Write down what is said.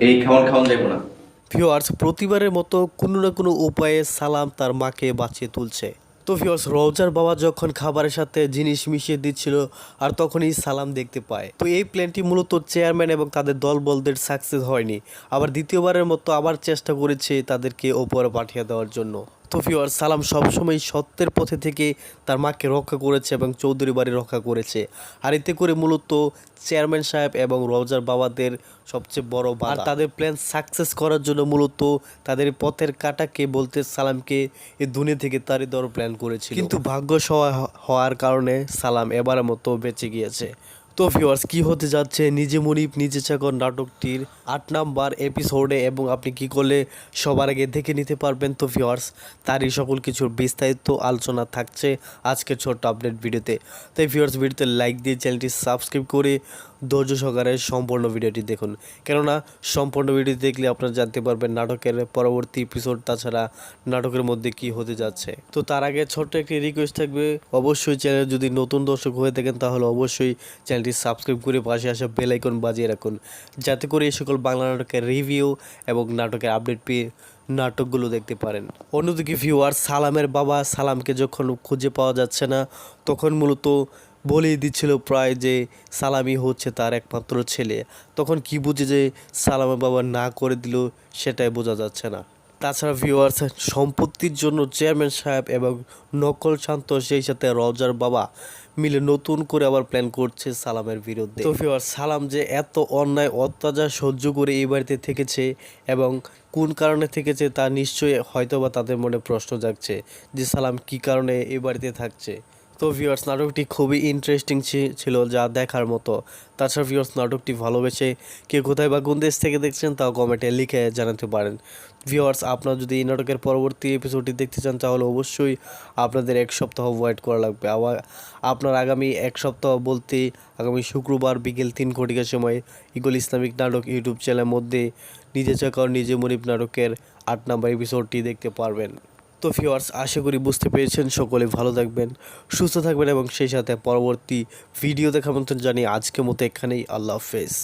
এই খাওয়ান খাওয়ান যাবো না। ভিউয়ার্স প্রতিবারের মতো কোনো না কোনো উপায়ে সালাম তার মাকে বাঁচিয়ে তুলছে। তো ভিউয়ার্স রওজার বাবা যখন খাবারের সাথে জিনিস মিশিয়ে দিচ্ছিল আর তখনই সালাম দেখতে পায়। তো এই প্ল্যানটি মূলত চেয়ারম্যান এবং তাদের দলবলদের সাকসেস হয়নি, আবার দ্বিতীয়বারের মতো আবার চেষ্টা করেছে তাদেরকে ওপরে পাঠিয়ে দেওয়ার জন্য। তো ভিউয়ার্স সালাম সবসময় সত্যের পথে থেকে তার মাকে রক্ষা করেছে এবং চৌধুরী বাড়ি রক্ষা করেছে, আর এতে করে মূলত চেয়ারম্যান সাহেব এবং রওজার বাবাদের সবচেয়ে বড় বাধা। আর তাদের প্ল্যান সাকসেস করার জন্য মূলত তাদের পথের কাঁটাকে বলতে সালামকে এই দুনিয়া থেকে তাড়িয়ে দেওয়ার প্ল্যান করেছিল, কিন্তু ভাগ্য সহায় হওয়ার কারণে সালাম এবারের মতো বেঁচে গিয়েছে। তো ভিউয়ার্স কি হতে যাচ্ছে নিজে মুনিব নিজে চাকর নাটকটির ৮ নাম্বার এপিসোডে এবং আপনি কি করলে সবার আগে দেখে নিতে পারবেন। তো ভিউয়ার্স তারই সকল কিছুর বিস্তারিত আলোচনা থাকছে আজকের ছোট্ট আপডেট ভিডিওতে। তাই ভিউয়ার্স ভিডিওতে লাইক দিয়ে চ্যানেলটি সাবস্ক্রাইব করে ধৈর্য সহকারে সম্পূর্ণ ভিডিওটি দেখুন, কেননা সম্পূর্ণ ভিডিও দেখলে আপনারা জানতে পারবেন নাটকের পরবর্তী এপিসোড, তাছাড়া নাটকের মধ্যে কি হতে যাচ্ছে। তো তার আগে ছোট্ট একটি রিকোয়েস্ট থাকবে, অবশ্যই চ্যানেল যদি নতুন দর্শক হয়ে থাকেন তাহলে অবশ্যই চ্যানেলটি সাবস্ক্রাইব করে পাশে আসা বেল আইকন বাজিয়ে রাখুন, যাতে করে এই সকল বাংলা নাটকের রিভিউ এবং নাটকের আপডেট পেয়ে নাটকগুলো দেখতে পারেন। অন্যদিকে ভিউয়ার সালামের বাবা সালামকে যখন খুঁজে পাওয়া যাচ্ছে না তখন মূলত বলেই দিচ্ছিল প্রায় যে সালামই হচ্ছে তার একমাত্র ছেলে। তখন কি বুঝে যে সালামের বাবা না করে দিল সেটাই বোঝা যাচ্ছে না। তাছাড়া ভিউয়ার্স সম্পত্তির জন্য চেয়ারম্যান সাহেব এবং নকল শান্ত সেই সাথে রওজার বাবা মিলে নতুন করে আবার প্ল্যান করছে সালামের বিরুদ্ধে। তো ভিউয়ার্স সালাম যে এত অন্যায় অত্যাচার সহ্য করে এই বাড়িতে থেকেছে এবং কোন কারণে থেকেছে তা নিশ্চয়ই হয়তোবা তাদের মনে প্রশ্ন জাগছে যে সালাম কি কারণে এই বাড়িতে থাকছে। তো ভিউয়ার্স নাটকটি খুবই ইন্টারেস্টিং ছিল, যা দেখার মতো। তাছাড়া ভিউয়ার্স নাটকটি ভালোবেসে কে কোথায় বা কোন দেশ থেকে দেখছেন তাও কমেন্টে লিখে জানাতে পারেন। ভিউয়ার্স আপনারা যদি এই নাটকের পরবর্তী এপিসোডটি দেখতে চান তাহলে অবশ্যই আপনাদের এক সপ্তাহ ওয়েট করা লাগবে। আবার আপনার আগামী এক সপ্তাহ বলতে আগামী শুক্রবার বিকেল 3 ঘটিকার সময় ইগল ইসলামিক নাটক ইউটিউব চ্যানেলের মধ্যে নিজে চাকর নিজে মুনিব নাটকের 8 নম্বর এপিসোডটি দেখতে পারবেন। তো ভিউয়ার্স আশা করি বুঝতে পেরেছেন, সকলে ভালো থাকবেন, সুস্থ থাকবেন এবং সেই সাথে পরবর্তী ভিডিও দেখার মতন জানি আজকের মতো এখানেই। আল্লাহ হাফেজ।